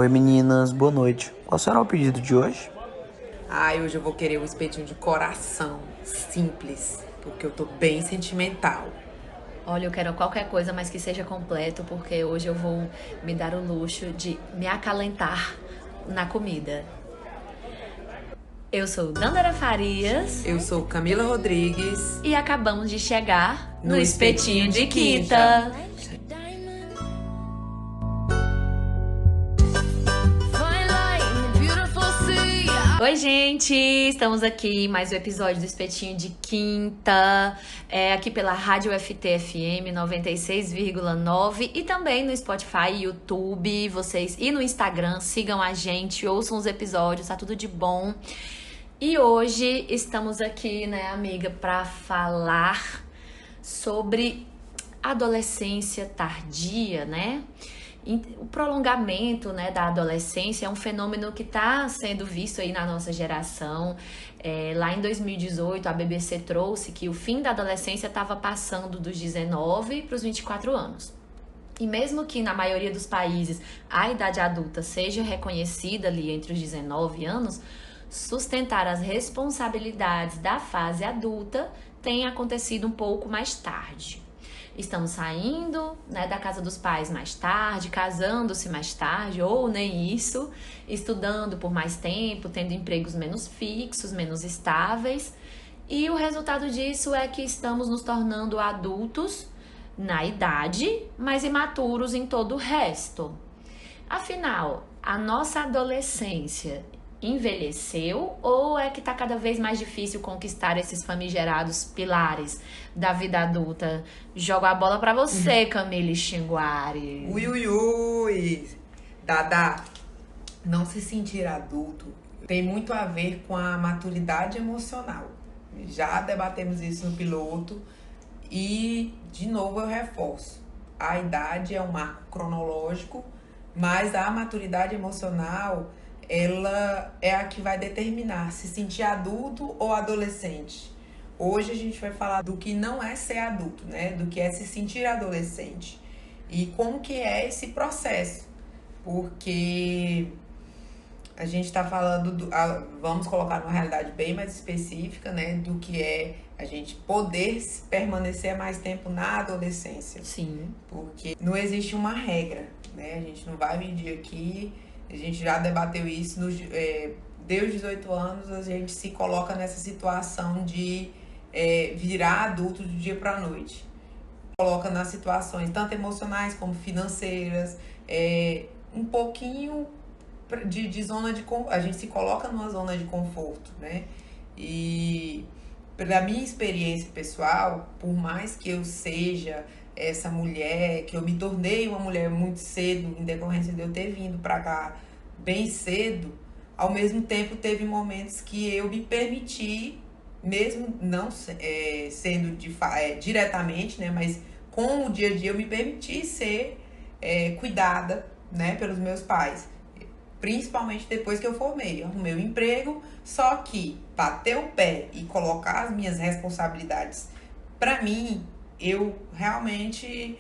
Oi meninas, boa noite. Qual será o pedido de hoje? Ai, hoje eu vou querer um espetinho de coração, simples, porque eu tô bem sentimental. Olha, eu quero qualquer coisa, mas que seja completo, porque hoje eu vou me dar o luxo de me acalentar na comida. Eu sou Dandara Farias Eu sou Camila Rodrigues, e acabamos de chegar no No Espetinho Espetinho de de Quinta. Oi, gente! Estamos aqui em mais um episódio do Espetinho de Quinta, aqui pela Rádio FT-FM 96,9 e também no Spotify, YouTube, vocês e no Instagram, sigam a gente, ouçam os episódios, tá tudo de bom. E hoje estamos aqui, né, amiga, para falar sobre adolescência tardia, né? O prolongamento, né, da adolescência é um fenômeno que está sendo visto aí na nossa geração. Lá em 2018, a BBC trouxe que o fim da adolescência estava passando dos 19 para os 24 anos. E mesmo que na maioria dos países a idade adulta seja reconhecida ali entre os 19 anos, sustentar as responsabilidades da fase adulta tem acontecido um pouco mais tarde. Estamos saindo, né, da casa dos pais mais tarde, casando-se mais tarde, ou nem isso, estudando por mais tempo, tendo empregos menos fixos, menos estáveis. E o resultado disso é que estamos nos tornando adultos na idade, mas imaturos em todo o resto. Afinal, a nossa adolescência envelheceu ou é que tá cada vez mais difícil conquistar esses famigerados pilares da vida adulta? Jogo a bola pra você, Camille Xinguari. ui, ui, ui. Dada, não se sentir adulto tem muito a ver com a maturidade emocional. Já debatemos isso no piloto e, de novo, eu reforço. A idade é um marco cronológico, mas a maturidade emocional, ela é a que vai determinar se sentir adulto ou adolescente. Hoje a gente vai falar do que não é ser adulto, né? Do que é se sentir adolescente. E como que é esse processo. Porque a gente está falando, vamos colocar numa realidade bem mais específica, né? Do que é a gente poder permanecer mais tempo na adolescência. Sim. Porque não existe uma regra, né? A gente não vai medir aqui, a gente já debateu isso, deu 18 anos, a gente se coloca nessa situação de virar adulto do dia para a noite. Coloca nas situações tanto emocionais como financeiras, um pouquinho de zona de conforto. A gente se coloca numa zona de conforto, né? E pela minha experiência pessoal, por mais que eu seja essa mulher, que eu me tornei uma mulher muito cedo, em decorrência de eu ter vindo pra cá bem cedo, ao mesmo tempo teve momentos que eu me permiti, mesmo não sendo diretamente, né, mas com o dia a dia eu me permiti ser cuidada, né, pelos meus pais. Principalmente depois que eu formei. Eu arrumei um emprego, só que bater o pé e colocar as minhas responsabilidades pra mim, eu realmente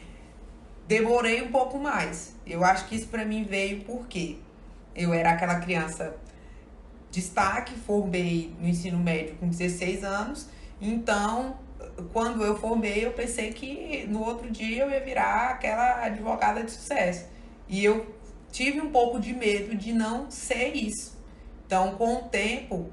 demorei um pouco mais. Eu acho que isso pra mim veio porque eu era aquela criança destaque, formei no ensino médio com 16 anos, então quando eu formei eu pensei que no outro dia eu ia virar aquela advogada de sucesso. E eu tive um pouco de medo de não ser isso. Então, com o tempo,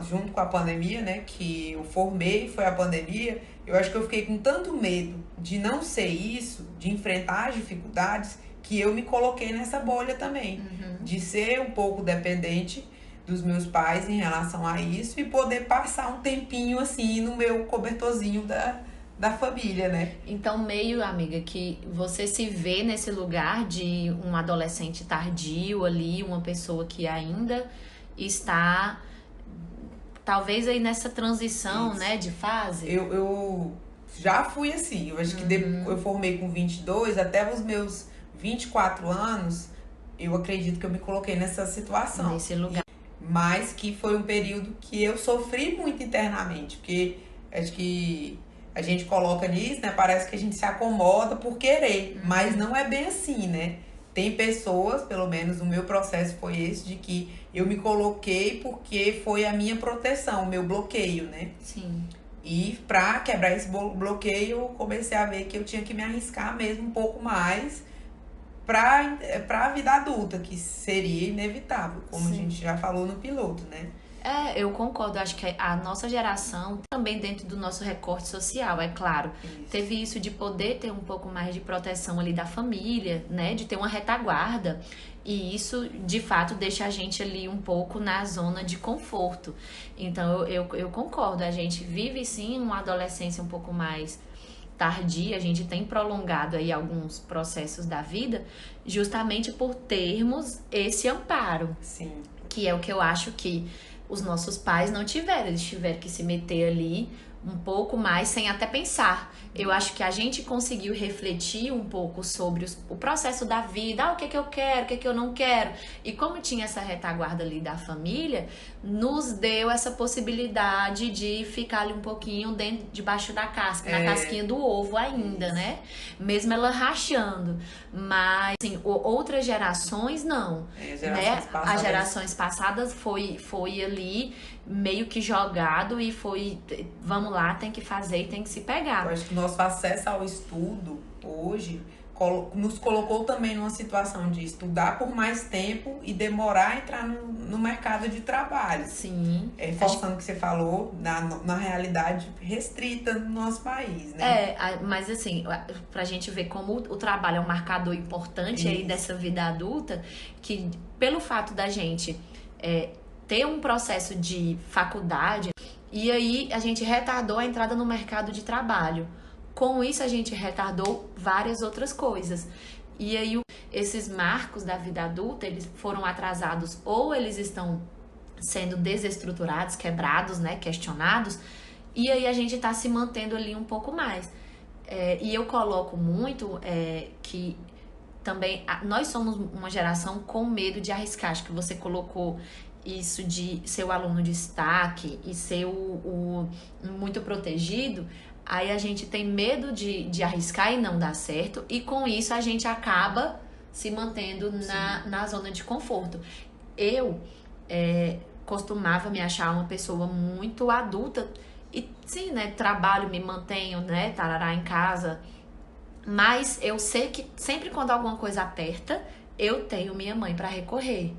junto com a pandemia, né, que eu formei, foi a pandemia, eu acho que eu fiquei com tanto medo de não ser isso, de enfrentar as dificuldades, que eu me coloquei nessa bolha também, de ser um pouco dependente dos meus pais em relação a isso e poder passar um tempinho assim no meu cobertorzinho da família, né? Então, meio, amiga, que você se vê nesse lugar de um adolescente tardio ali, uma pessoa que ainda está, talvez aí nessa transição, Isso. né, de fase. Eu já fui assim. Eu acho que eu formei com 22, até os meus 24 anos, eu acredito que eu me coloquei nessa situação. Nesse lugar. Mas que foi um período que eu sofri muito internamente, porque acho que a gente coloca nisso, né? Parece que a gente se acomoda por querer, mas não é bem assim, né? Tem pessoas, pelo menos o meu processo foi esse, de que eu me coloquei porque foi a minha proteção, o meu bloqueio, né? Sim. E pra quebrar esse bloqueio, eu comecei a ver que eu tinha que me arriscar mesmo um pouco mais pra vida adulta, que seria inevitável, como a Sim. gente já falou no piloto, né? Eu concordo. Acho que a nossa geração, também dentro do nosso recorte social, é claro, Isso. teve isso de poder ter um pouco mais de proteção ali da família, né? De ter uma retaguarda. E isso, de fato, deixa a gente ali um pouco na zona de conforto. Então, eu concordo. A gente vive, sim, uma adolescência um pouco mais tardia. A gente tem prolongado aí alguns processos da vida justamente por termos esse amparo, Sim. que é o que eu acho que os nossos pais não tiveram. Eles tiveram que se meter ali um pouco mais sem até pensar. Eu acho que a gente conseguiu refletir um pouco sobre o processo da vida, o que eu quero, o que eu não quero. E como tinha essa retaguarda ali da família, nos deu essa possibilidade de ficar ali um pouquinho debaixo da casca, na casquinha do ovo ainda, né? Mesmo ela rachando. Mas, assim, outras gerações, não. As gerações passadas foi ali meio que jogado e foi, vamos lá, tem que fazer e tem que se pegar. Eu acho que nosso acesso ao estudo hoje nos colocou também numa situação de estudar por mais tempo e demorar a entrar no mercado de trabalho. Sim. Forçando o que você falou, na realidade restrita no nosso país, né? Mas assim, pra gente ver como o trabalho é um marcador importante aí dessa vida adulta, que pelo fato da gente ter um processo de faculdade, e aí a gente retardou a entrada no mercado de trabalho. Com isso, a gente retardou várias outras coisas. E aí, esses marcos da vida adulta, eles foram atrasados ou eles estão sendo desestruturados, quebrados, né, questionados, e aí a gente tá se mantendo ali um pouco mais. E eu coloco muito que também nós somos uma geração com medo de arriscar. Acho que você colocou isso de ser o aluno de destaque e ser o muito protegido. Aí a gente tem medo de arriscar e não dar certo, e com isso a gente acaba se mantendo na zona de conforto. Eu costumava me achar uma pessoa muito adulta, e sim, né, trabalho, me mantenho, né, tarará em casa, mas eu sei que sempre quando alguma coisa aperta, eu tenho minha mãe para recorrer.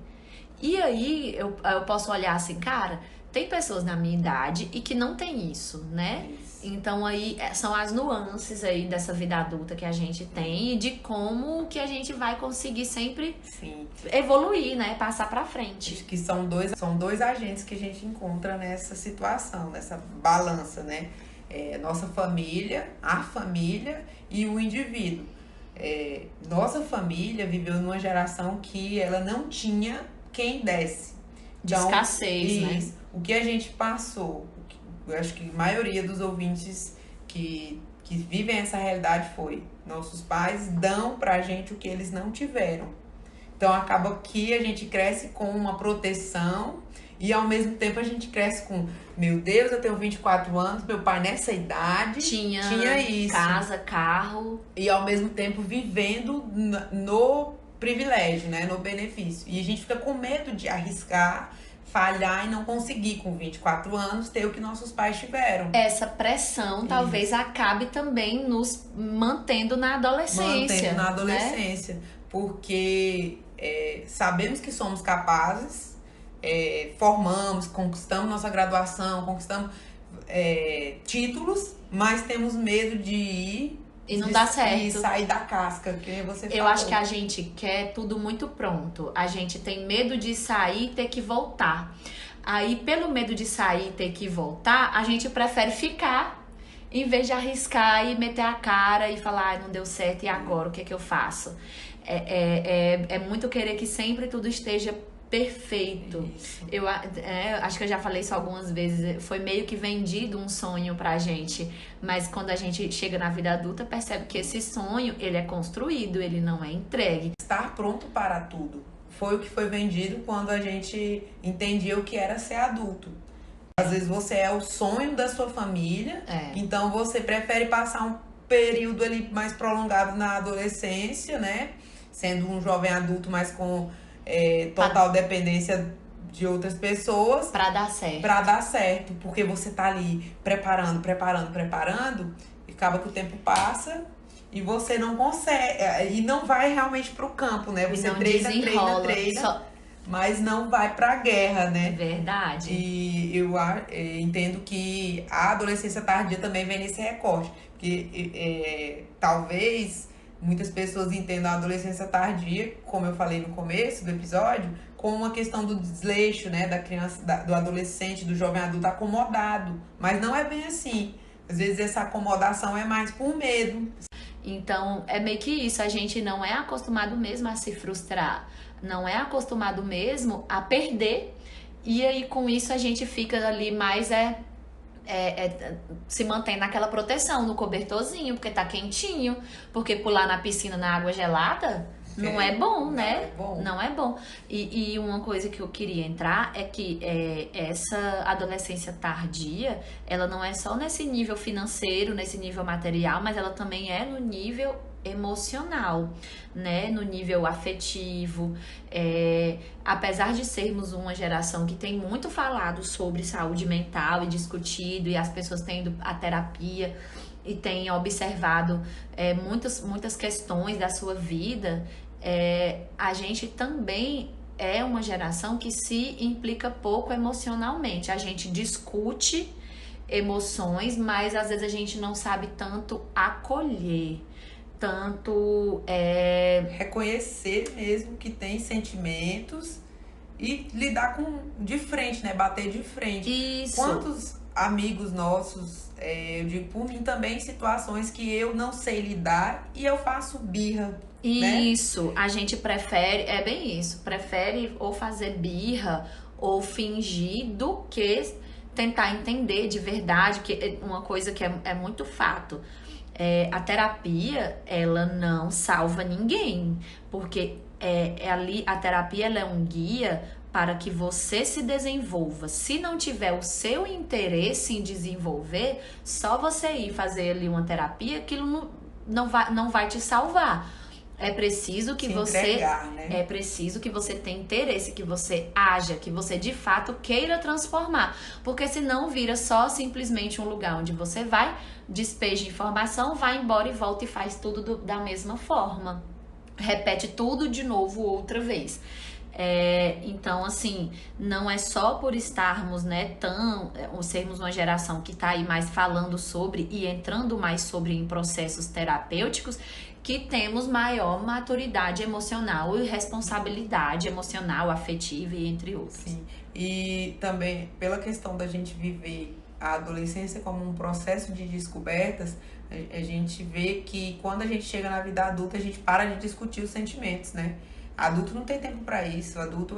E aí eu posso olhar assim, cara, tem pessoas na minha idade e que não tem isso, né? Então aí são as nuances aí dessa vida adulta que a gente tem e de como que a gente vai conseguir sempre evoluir, né? Passar pra frente. Acho que são dois agentes que a gente encontra nessa situação, nessa balança, né? Nossa família, a família e o indivíduo. Nossa família viveu numa geração que ela não tinha quem desse. De escassez, né? O que a gente passou, eu acho que a maioria dos ouvintes que vivem essa realidade foi: nossos pais dão pra gente o que eles não tiveram. Então acaba que a gente cresce com uma proteção e ao mesmo tempo a gente cresce com, meu Deus, eu tenho 24 anos, meu pai nessa idade tinha isso. Casa, carro. E ao mesmo tempo vivendo no privilégio, né, no benefício. E a gente fica com medo de arriscar, falhar e não conseguir, com 24 anos, ter o que nossos pais tiveram. Essa pressão talvez acabe também nos mantendo na adolescência. Né? Porque sabemos que somos capazes, formamos, conquistamos nossa graduação, conquistamos títulos, mas temos medo de ir e não dá certo. E sair da casca, que você falou. Eu acho que a gente quer tudo muito pronto. A gente tem medo de sair e ter que voltar. Aí, pelo medo de sair e ter que voltar, a gente prefere ficar, em vez de arriscar e meter a cara e falar, não deu certo, e agora? O que é que eu faço? É muito querer que sempre tudo esteja perfeito. Eu acho que eu já falei isso algumas vezes. Foi meio que vendido um sonho pra gente, mas quando a gente chega na vida adulta, percebe que esse sonho, ele é construído, ele não é entregue. Estar pronto para tudo foi o que foi vendido quando a gente entendia o que era ser adulto. Às vezes você é o sonho da sua família, então você prefere passar um período ali mais prolongado na adolescência, né? sendo um jovem adulto, mas com total dependência de outras pessoas. Pra dar certo. Pra dar certo, porque você tá ali preparando, e acaba que o tempo passa e você não consegue, e não vai realmente pro campo, né? Você treina, mas não vai pra guerra, né? Verdade. E eu entendo que a adolescência tardia também vem nesse recorte, porque talvez muitas pessoas entendam a adolescência tardia, como eu falei no começo do episódio, como uma questão do desleixo, né, da criança, do adolescente, do jovem adulto acomodado, mas não é bem assim. Às vezes essa acomodação é mais por medo. Então, é meio que isso, a gente não é acostumado mesmo a se frustrar, não é acostumado mesmo a perder, e aí com isso a gente fica ali mais se mantém naquela proteção, no cobertorzinho, porque tá quentinho, porque pular na piscina na água gelada não é bom, né? Não é bom. E uma coisa que eu queria entrar é que essa adolescência tardia, ela não é só nesse nível financeiro, nesse nível material, mas ela também é no nível emocional, né? No nível afetivo. Apesar de sermos uma geração que tem muito falado sobre saúde mental e discutido, e as pessoas têm ido à terapia e têm observado muitas questões da sua vida, a gente também é uma geração que se implica pouco emocionalmente. A gente discute emoções, mas às vezes a gente não sabe tanto acolher, tanto reconhecer mesmo que tem sentimentos e lidar de frente, né? Bater de frente. Isso. Quantos amigos nossos, eu digo por mim também, situações que eu não sei lidar e eu faço birra. Isso, né? A gente prefere, é bem isso, prefere ou fazer birra ou fingir do que tentar entender de verdade, que é uma coisa que é muito fato. A terapia, ela não salva ninguém, porque ali a terapia ela é um guia para que você se desenvolva. Se não tiver o seu interesse em desenvolver, só você ir fazer ali uma terapia, aquilo não vai te salvar. É preciso que né? preciso que você tenha interesse, que você haja, que você de fato queira transformar, porque senão vira só simplesmente um lugar onde você vai, despeja informação, vai embora e volta e faz tudo da mesma forma, repete tudo de novo outra vez. Então, assim, não é só por estarmos, né, sermos uma geração que tá aí mais falando sobre e entrando mais sobre em processos terapêuticos, que temos maior maturidade emocional e responsabilidade emocional, afetiva e entre outros. Sim. E também, pela questão da gente viver a adolescência como um processo de descobertas, a gente vê que quando a gente chega na vida adulta, a gente para de discutir os sentimentos, né? Adulto não tem tempo para isso, adulto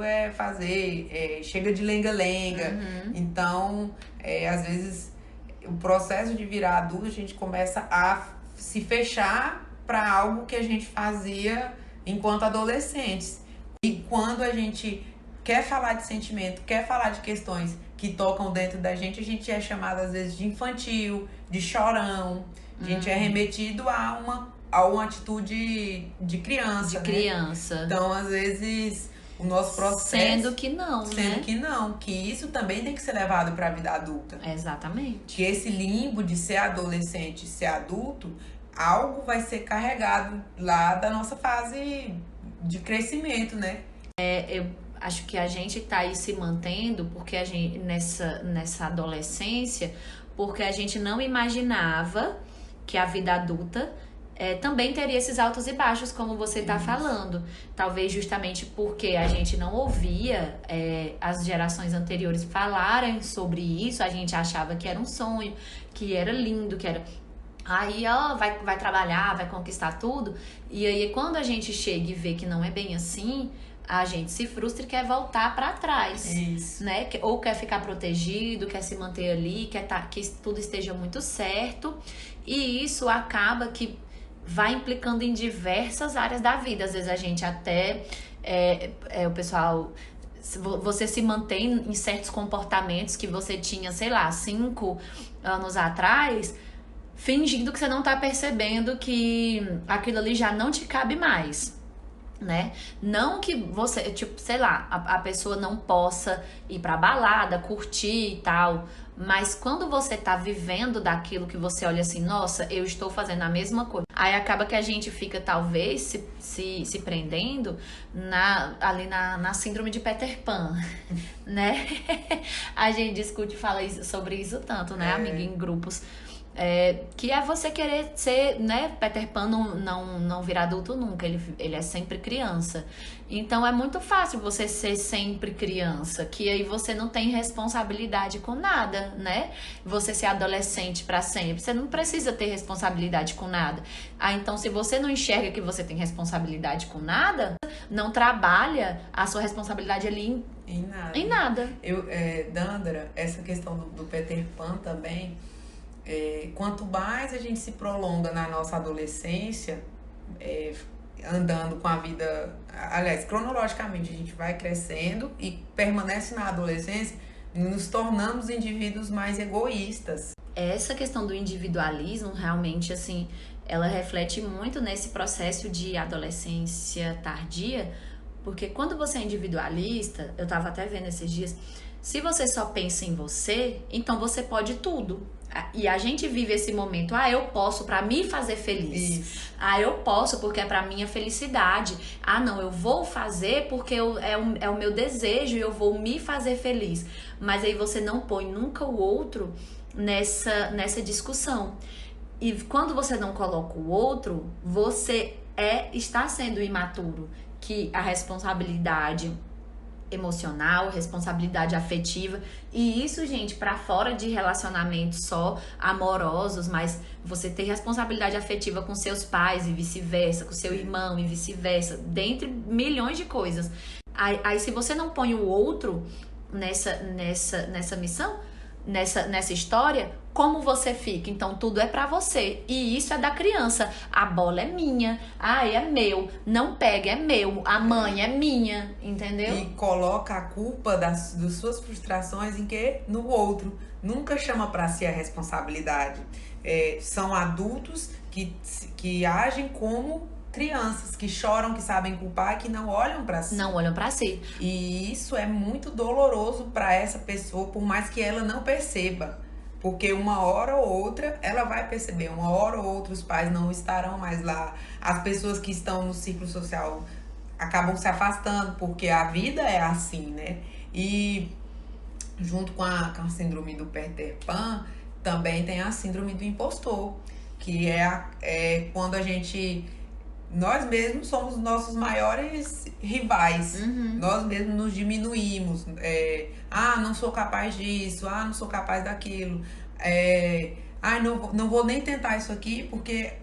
chega de lenga-lenga. Uhum. Então, às vezes, o processo de virar adulto, a gente começa a se fechar para algo que a gente fazia enquanto adolescentes. E quando a gente quer falar de sentimento, quer falar de questões que tocam dentro da gente, a gente é chamado às vezes de infantil, de chorão, a gente é remetido a uma atitude de criança. De criança. Então, às vezes, o nosso processo... Sendo que não, que isso também tem que ser levado para a vida adulta. Exatamente. Que esse limbo de ser adolescente e ser adulto, algo vai ser carregado lá da nossa fase de crescimento, né? Eu acho que a gente tá aí se mantendo porque a gente, nessa adolescência, porque a gente não imaginava que a vida adulta também teria esses altos e baixos, como você tá falando. Talvez justamente porque a gente não ouvia as gerações anteriores falarem sobre isso, a gente achava que era um sonho, que era lindo, que era... Aí, vai trabalhar, vai conquistar tudo. E aí, quando a gente chega e vê que não é bem assim, a gente se frustra e quer voltar para trás. Isso. Né? Ou quer ficar protegido, quer se manter ali, quer que tudo esteja muito certo. E isso acaba que vai implicando em diversas áreas da vida. Às vezes a gente até... o pessoal... Você se mantém em certos comportamentos que você tinha, sei lá, 5 anos atrás... fingindo que você não tá percebendo que aquilo ali já não te cabe mais. né? Não que você, tipo, sei lá, a pessoa não possa ir pra balada, curtir e tal, mas quando você tá vivendo daquilo que você olha assim, nossa, eu estou fazendo a mesma coisa. Aí acaba que a gente fica, talvez, se prendendo ali na síndrome de Peter Pan, né? A gente discute e fala sobre isso tanto, né, amiga, em grupos. Que é você querer ser, né? Peter Pan não vira adulto nunca, ele é sempre criança. Então é muito fácil você ser sempre criança, que aí você não tem responsabilidade com nada, né? Você ser adolescente pra sempre, você não precisa ter responsabilidade com nada. Então se você não enxerga que você tem responsabilidade com nada, não trabalha a sua responsabilidade ali em nada. Dandara, essa questão do Peter Pan também. Quanto mais a gente se prolonga na nossa adolescência, andando com a vida, aliás, cronologicamente a gente vai crescendo e permanece na adolescência, nos tornamos indivíduos mais egoístas. Essa questão do individualismo, realmente, assim, ela reflete muito nesse processo de adolescência tardia, porque quando você é individualista, eu tava até vendo esses dias, se você só pensa em você, então você pode tudo. E a gente vive esse momento, eu posso pra me fazer feliz. Isso. Eu posso porque é pra minha felicidade. Não, eu vou fazer porque é o meu desejo e eu vou me fazer feliz. Mas aí você não põe nunca o outro nessa discussão. E quando você não coloca o outro, você está sendo imaturo. Que a responsabilidade emocional, responsabilidade afetiva, e isso, gente, pra fora de relacionamentos só amorosos, mas você ter responsabilidade afetiva com seus pais e vice-versa, com seu irmão e vice-versa, dentre milhões de coisas. Aí se você não põe o outro nessa missão, nessa história, como você fica? Então tudo é pra você, e isso é da criança. A bola é minha, é meu, não pega, é meu, a mãe é minha, entendeu? E coloca a culpa das suas frustrações em quê? No outro. Nunca chama pra si a responsabilidade. São adultos que agem como crianças, que choram, que sabem culpar, que não olham pra si. Não olham pra si. E isso é muito doloroso pra essa pessoa, por mais que ela não perceba. Porque uma hora ou outra ela vai perceber, uma hora ou outra os pais não estarão mais lá. As pessoas que estão no círculo social acabam se afastando, porque a vida é assim, né? E junto com a síndrome do Peter Pan, também tem a síndrome do impostor, que é quando nós mesmos somos nossos maiores rivais. Nós mesmos nos diminuímos. Não sou capaz disso. Não sou capaz daquilo. Não vou nem tentar isso aqui, porque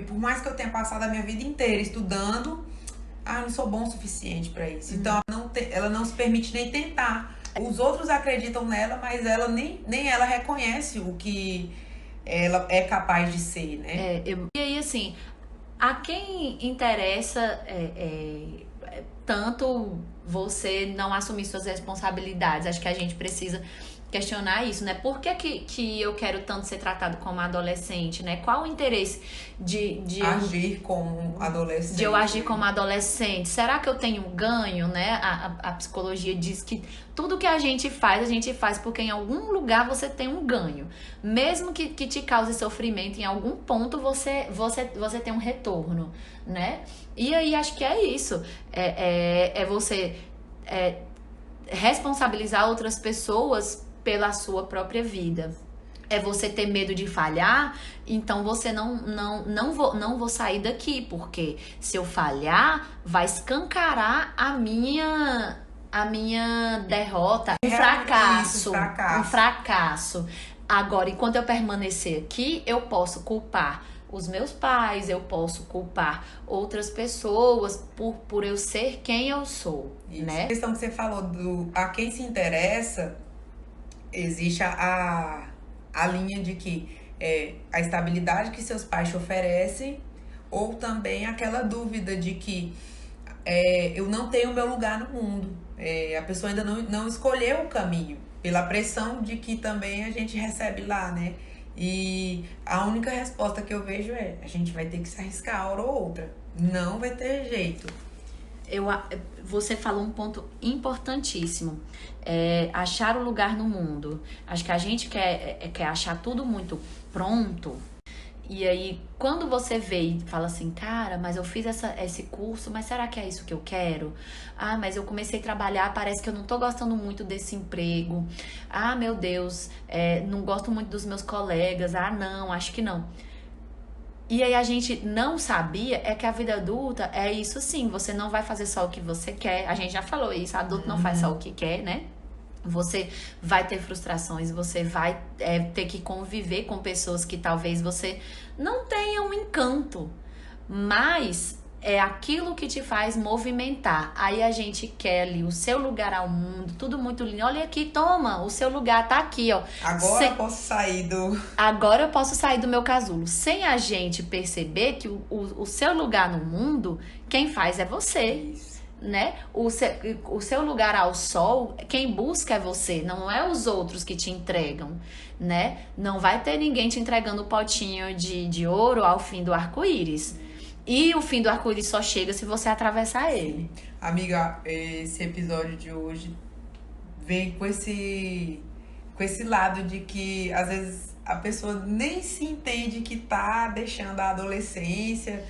por mais que eu tenha passado a minha vida inteira estudando, não sou bom o suficiente para isso. Então ela não se permite nem tentar. Os outros acreditam nela, mas ela nem ela reconhece o que ela é capaz de ser, né? E aí, assim, a quem interessa tanto você não assumir suas responsabilidades? Acho que a gente precisa questionar isso, né? Por que eu quero tanto ser tratado como adolescente, né? Qual o interesse de agir como adolescente? De eu agir como adolescente. Será que eu tenho um ganho, né? A psicologia diz que tudo que a gente faz porque em algum lugar você tem um ganho. Mesmo que te cause sofrimento, em algum ponto você tem um retorno, né? E aí acho que é isso. Você responsabilizar outras pessoas pela sua própria vida. É você ter medo de falhar, então você não vou sair daqui, porque se eu falhar, vai escancarar a minha derrota, um fracasso. Agora, enquanto eu permanecer aqui, eu posso culpar os meus pais, eu posso culpar outras pessoas por eu ser quem eu sou, né? A questão que você falou a quem se interessa, existe a linha de que a estabilidade que seus pais te oferecem, ou também aquela dúvida de que eu não tenho meu lugar no mundo. A pessoa ainda não escolheu o caminho, pela pressão de que também a gente recebe lá, né? E a única resposta que eu vejo a gente vai ter que se arriscar a hora ou outra. Não vai ter jeito. Você falou um ponto importantíssimo. Achar o lugar no mundo. Acho que a gente quer achar tudo muito pronto. E aí, quando você vê e fala assim, cara, mas eu fiz esse curso, mas será que é isso que eu quero? Ah, mas eu comecei a trabalhar, parece que eu não tô gostando muito desse emprego. Ah, meu Deus, não gosto muito dos meus colegas. Ah, não, acho que não. E aí a gente não sabia que a vida adulta é isso sim, você não vai fazer só o que você quer. A gente já falou isso, adulto não faz só o que quer, né? Você vai ter frustrações, você vai ter que conviver com pessoas que talvez você não tenha um encanto, mas é aquilo que te faz movimentar. Aí a gente quer ali o seu lugar ao mundo, tudo muito lindo. Olha aqui, toma, o seu lugar tá aqui, ó. Agora eu posso sair do... Agora eu posso sair do meu casulo. Sem a gente perceber que o seu lugar no mundo, quem faz é você. Isso. Né? O seu lugar ao sol, quem busca é você, não é os outros que te entregam, né? Não vai ter ninguém te entregando o potinho de ouro ao fim do arco-íris. E o fim do arco-íris só chega se você atravessar ele. Amiga, esse episódio de hoje vem com esse lado de que às vezes a pessoa nem se entende que tá deixando a adolescência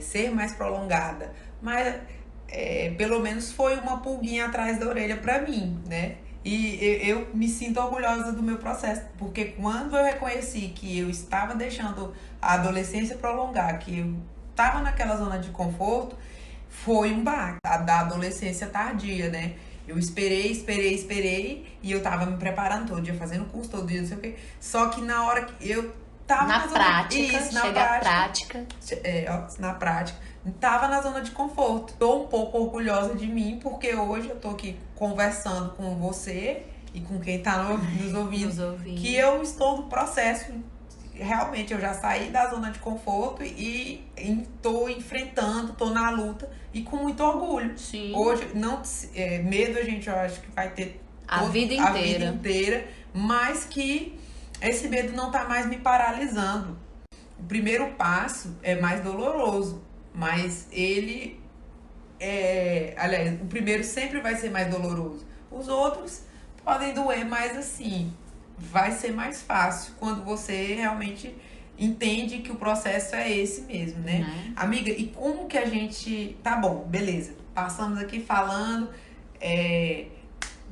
ser mais prolongada. Mas pelo menos foi uma pulguinha atrás da orelha pra mim, né? E eu me sinto orgulhosa do meu processo, porque quando eu reconheci que eu estava deixando a adolescência prolongar, que eu estava naquela zona de conforto, foi um baque da adolescência tardia, né? Eu esperei, e eu tava me preparando todo dia, fazendo curso todo dia, não sei o quê. Só que na hora que eu tava na prática, na prática, tava na zona de conforto. Tô um pouco orgulhosa de mim, porque hoje eu tô aqui conversando com você e com quem tá nos ouvindo, que eu estou no processo. Realmente, eu já saí da zona de conforto e tô enfrentando, tô na luta e com muito orgulho. Sim. Hoje, medo a gente, eu acho que vai ter a vida inteira, mas que esse medo não tá mais me paralisando. O primeiro passo é mais doloroso, mas aliás, o primeiro sempre vai ser mais doloroso. Os outros podem doer, mas assim, vai ser mais fácil quando você realmente entende que o processo é esse mesmo, né? Uhum. Amiga, e como que a gente... Tá bom, beleza. Passamos aqui falando,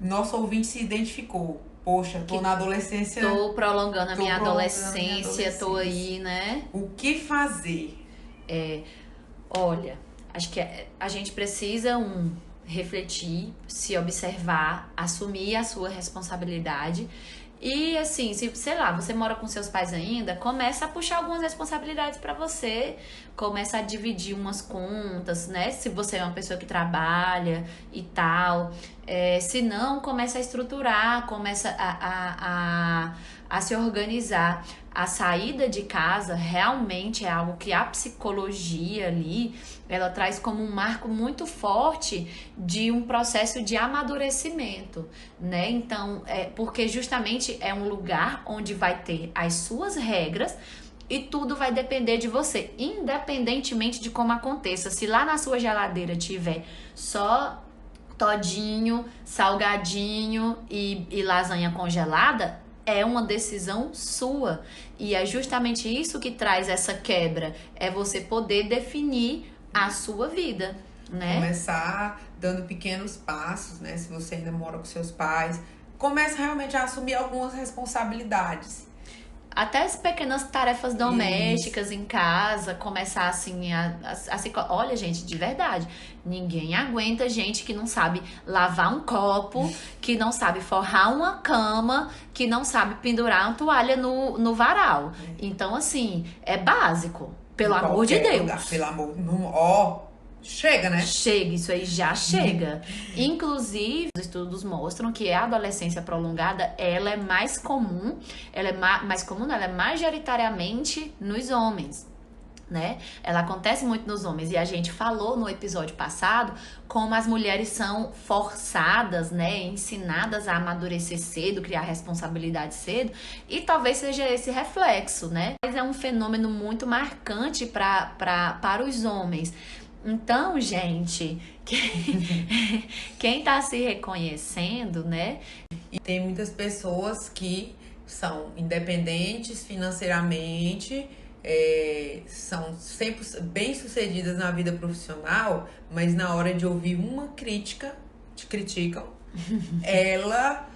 nosso ouvinte se identificou. Poxa, tô na adolescência... Tô prolongando a minha adolescência, tô aí, né? O que fazer? Olha, acho que a gente precisa refletir, se observar, assumir a sua responsabilidade. E assim, se, sei lá, você mora com seus pais ainda, começa a puxar algumas responsabilidades pra você, começa a dividir umas contas, né? Se você é uma pessoa que trabalha e tal, se não, começa a estruturar, começa a se organizar. A saída de casa realmente é algo que a psicologia ali, ela traz como um marco muito forte de um processo de amadurecimento, né? Então, porque justamente é um lugar onde vai ter as suas regras e tudo vai depender de você, independentemente de como aconteça. Se lá na sua geladeira tiver só todinho, salgadinho e lasanha congelada, é uma decisão sua. E é justamente isso que traz essa quebra. É você poder definir a sua vida, né? Começar dando pequenos passos, né? Se você ainda mora com seus pais, começa realmente a assumir algumas responsabilidades. Até as pequenas tarefas domésticas em casa, começar assim olha, gente, de verdade, ninguém aguenta gente que não sabe lavar um copo, que não sabe forrar uma cama, que não sabe pendurar uma toalha no varal. Então, assim, é básico, pelo amor de Deus. Lugar, pelo amor, chega, né? Chega, isso aí já chega. Inclusive, os estudos mostram que a adolescência prolongada, ela é mais comum, ela é majoritariamente nos homens, né? Ela acontece muito nos homens, e a gente falou no episódio passado como as mulheres são forçadas, né, ensinadas a amadurecer cedo, criar responsabilidade cedo, e talvez seja esse reflexo, né? Mas é um fenômeno muito marcante para os homens. Então, gente, quem tá se reconhecendo, né? E tem muitas pessoas que são independentes financeiramente, são sempre bem-sucedidas na vida profissional, mas na hora de ouvir uma crítica, te criticam, ela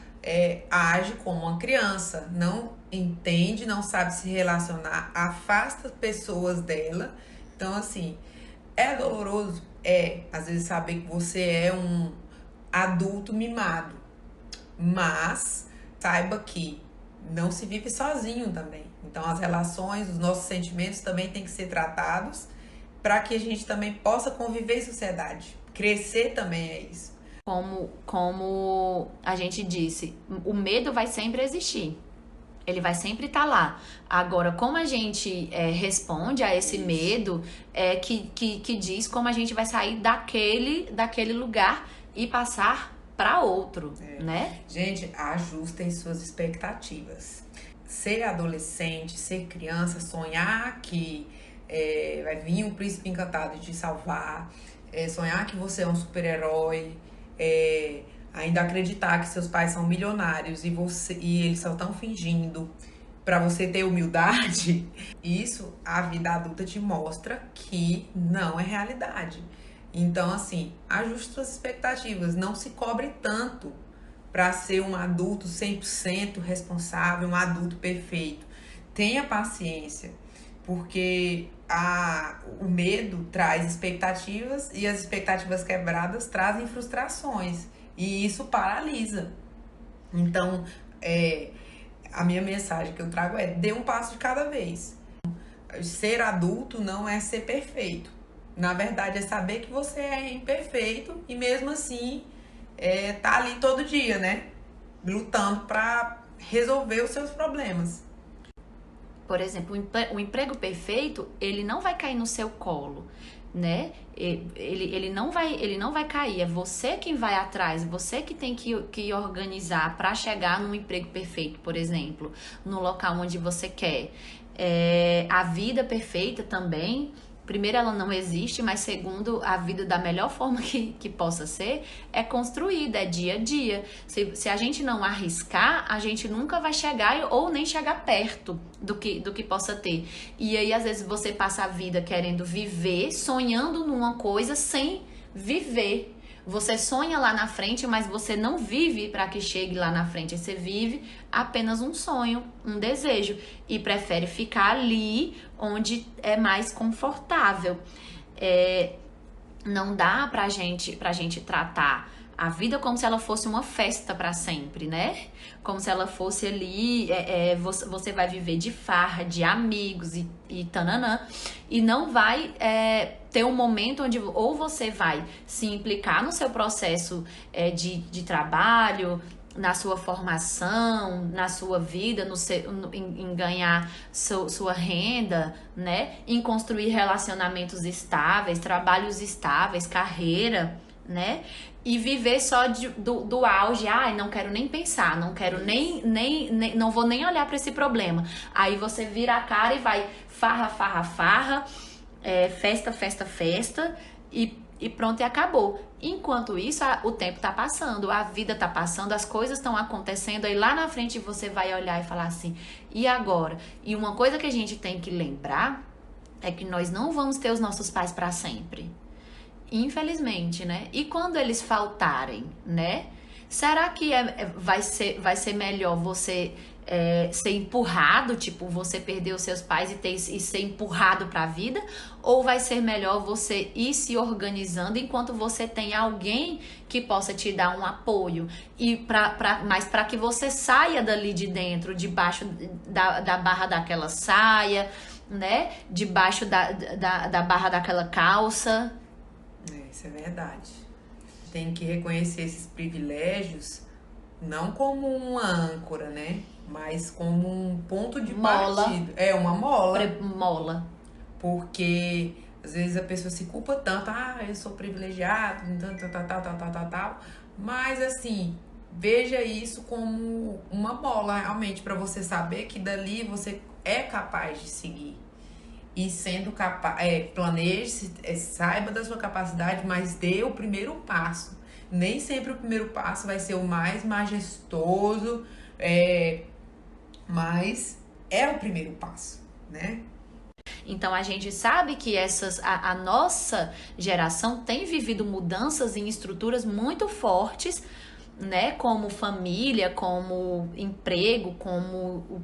age como uma criança, não entende, não sabe se relacionar, afasta pessoas dela. Então, assim, é doloroso? Às vezes saber que você é um adulto mimado, mas saiba que não se vive sozinho também. Então as relações, os nossos sentimentos também têm que ser tratados para que a gente também possa conviver em sociedade. Crescer também é isso. Como a gente disse, o medo vai sempre existir. Ele vai sempre estar lá. Agora, como a gente responde a esse medo, que diz como a gente vai sair daquele lugar e passar para outro, né? Gente, ajustem suas expectativas. Ser adolescente, ser criança, sonhar que vai vir um príncipe encantado te salvar, sonhar que você é um super-herói, ainda acreditar que seus pais são milionários e eles só estão fingindo para você ter humildade, isso a vida adulta te mostra que não é realidade. Então, assim, ajuste suas expectativas, não se cobre tanto para ser um adulto 100% responsável, um adulto perfeito. Tenha paciência, porque o medo traz expectativas e as expectativas quebradas trazem frustrações. E isso paralisa. Então, a minha mensagem que eu trago dê um passo de cada vez. Ser adulto não é ser perfeito. Na verdade, é saber que você é imperfeito e mesmo assim tá ali todo dia, né? Lutando para resolver os seus problemas. Por exemplo, o emprego perfeito, ele não vai cair no seu colo, né? Ele não vai cair, é você quem vai atrás, você que tem que organizar para chegar num emprego perfeito, por exemplo, no local onde você quer. A vida perfeita também, primeiro, ela não existe, mas segundo, a vida da melhor forma que possa ser é construída, é dia a dia. Se a gente não arriscar, a gente nunca vai chegar ou nem chegar perto do que possa ter. E aí, às vezes, você passa a vida querendo viver, sonhando numa coisa sem viver. Você sonha lá na frente, mas você não vive para que chegue lá na frente. Você vive apenas um sonho, um desejo. E prefere ficar ali onde é mais confortável. Não dá pra gente tratar a vida como se ela fosse uma festa para sempre, né? Como se ela fosse ali, você vai viver de farra, de amigos e tananã. E não vai ter um momento onde ou você vai se implicar no seu processo de trabalho, na sua formação, na sua vida, em ganhar sua renda, né? Em construir relacionamentos estáveis, trabalhos estáveis, carreira, né? E viver só do auge. Ai, não quero nem pensar, não quero nem não vou nem olhar para esse problema. Aí você vira a cara e vai farra, festa e pronto, e acabou. Enquanto isso, o tempo tá passando, a vida tá passando, as coisas estão acontecendo, aí lá na frente você vai olhar e falar assim, e agora? E uma coisa que a gente tem que lembrar é que nós não vamos ter os nossos pais para sempre. Infelizmente, né? E quando eles faltarem, né? Será que vai ser melhor você ser empurrado, tipo, você perder os seus pais e ser empurrado para a vida? Ou vai ser melhor você ir se organizando enquanto você tem alguém que possa te dar um apoio? Mas para que você saia dali de dentro, debaixo da barra daquela saia, né? Debaixo da barra daquela calça. Isso é verdade. Tem que reconhecer esses privilégios não como uma âncora, né? Mas como um ponto de partida. Uma mola. Mola. Porque às vezes a pessoa se culpa tanto, eu sou privilegiado, tal. Mas assim, veja isso como uma mola realmente para você saber que dali você é capaz de seguir. e sendo capaz, planeje, saiba da sua capacidade, mas dê o primeiro passo. Nem sempre o primeiro passo vai ser o mais majestoso, mas é o primeiro passo, né? Então a gente sabe que a nossa geração tem vivido mudanças em estruturas muito fortes, né, como família, como emprego, como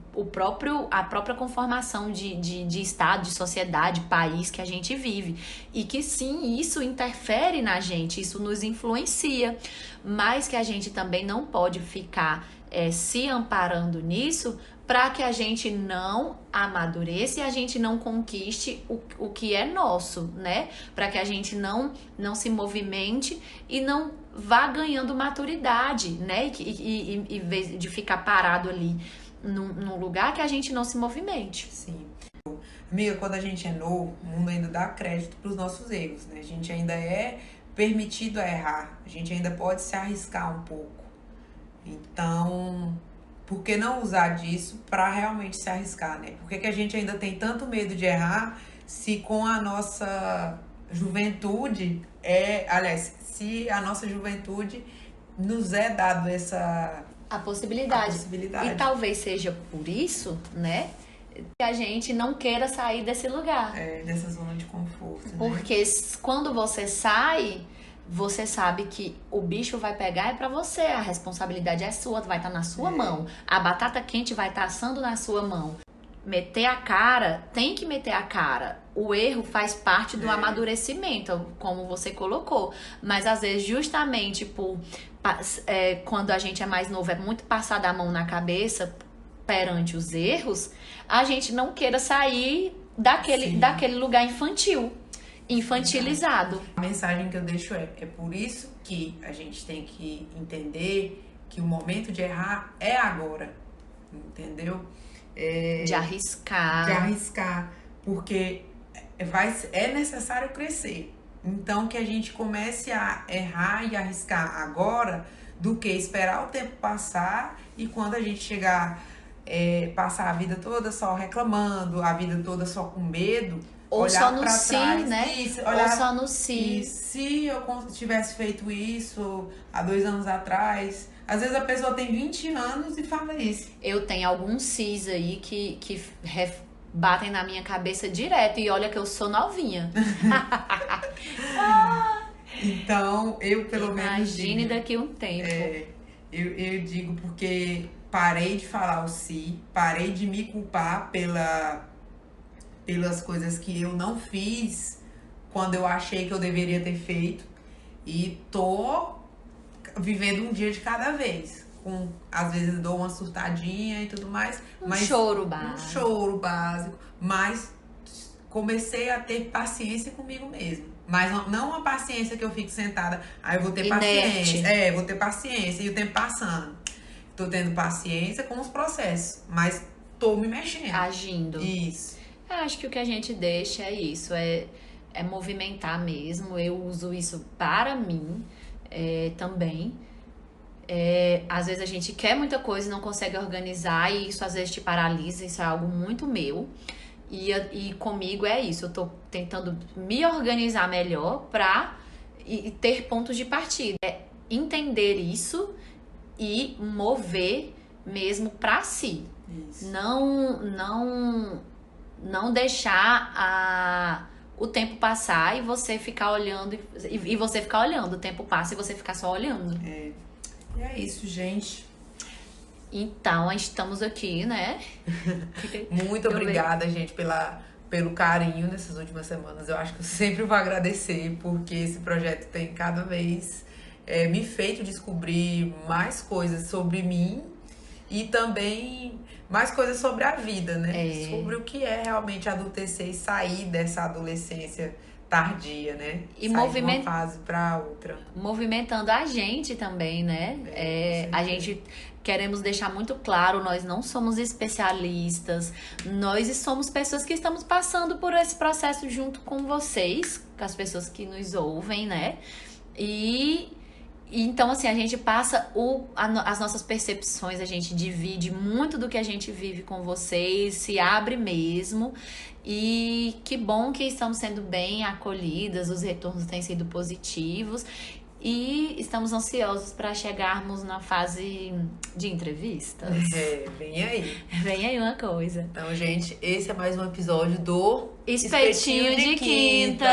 a própria conformação de estado, de sociedade, país que a gente vive. E que sim, isso interfere na gente, isso nos influencia, mas que a gente também não pode ficar se amparando nisso para que a gente não amadureça e a gente não conquiste o que é nosso, né? Para que a gente não se movimente e não vá ganhando maturidade, né? E em vez de ficar parado ali num lugar, que a gente não se movimente. Sim. Amiga, quando a gente é novo, o mundo ainda dá crédito para os nossos erros, né? A gente ainda é permitido a errar, a gente ainda pode se arriscar um pouco. Então, por que não usar disso para realmente se arriscar, né? Por que a gente ainda tem tanto medo de errar se com a nossa juventude se a nossa juventude nos é dado A possibilidade. E talvez seja por isso, né, que a gente não queira sair desse lugar. Dessa zona de conforto, né? Porque quando você sai, você sabe que o bicho vai pegar pra você, a responsabilidade é sua, vai estar na sua mão. A batata quente vai estar assando na sua mão. Meter a cara, tem que meter a cara. O erro faz parte do amadurecimento, como você colocou. Mas às vezes, justamente quando a gente é mais novo, é muito passar a mão na cabeça perante os erros, a gente não queira sair daquele lugar infantilizado. A mensagem que eu deixo é por isso que a gente tem que entender que o momento de errar é agora, entendeu? De arriscar. Porque é necessário crescer. Então, que a gente comece a errar e arriscar agora do que esperar o tempo passar e quando a gente chegar, passar a vida toda só reclamando, a vida toda só com medo, ou olhar só no pra si, trás, né? olhar, ou só no si. E se eu tivesse feito isso há 2 anos atrás... Às vezes a pessoa tem 20 anos e fala isso. Eu tenho alguns cis aí que batem na minha cabeça direto. E olha que eu sou novinha. Então, eu pelo menos Imagine daqui um tempo. Eu digo porque parei de falar o si, parei de me culpar pelas coisas que eu não fiz quando eu achei que eu deveria ter feito. E tô vivendo um dia de cada vez. Às vezes dou uma surtadinha e tudo mais. Um choro básico. Mas comecei a ter paciência comigo mesmo. Mas não uma paciência que eu fico sentada. Eu vou ter paciência. Vou ter paciência. E o tempo passando. Tô tendo paciência com os processos. Mas tô me mexendo. Agindo. Isso. Eu acho que o que a gente deixa é isso. É movimentar mesmo. Eu uso isso para mim. Também. Às vezes a gente quer muita coisa e não consegue organizar, e isso às vezes te paralisa. Isso é algo muito meu, e comigo é isso. Eu tô tentando me organizar melhor pra ter pontos de partida, entender isso e mover mesmo pra si. Isso. Não deixar o tempo passar e você ficar olhando, e você ficar olhando, o tempo passa e você ficar só olhando. E é isso, gente. Então, estamos aqui, né? Muito obrigada, gente, pelo carinho nessas últimas semanas. Eu acho que eu sempre vou agradecer, porque esse projeto tem cada vez me feito descobrir mais coisas sobre mim e também mais coisas sobre a vida, né? Sobre o que é realmente adultecer e sair dessa adolescência tardia, né? E sair de uma fase para outra. Movimentando a gente também, né? A gente queremos deixar muito claro, nós não somos especialistas, nós somos pessoas que estamos passando por esse processo junto com vocês, com as pessoas que nos ouvem, né? E Então, assim, a gente passa as nossas percepções, a gente divide muito do que a gente vive com vocês, se abre mesmo. E que bom que estamos sendo bem acolhidas, os retornos têm sido positivos. E estamos ansiosos para chegarmos na fase de entrevistas. Vem aí. Vem aí uma coisa. Então, gente, esse é mais um episódio do Espetinho de Quinta.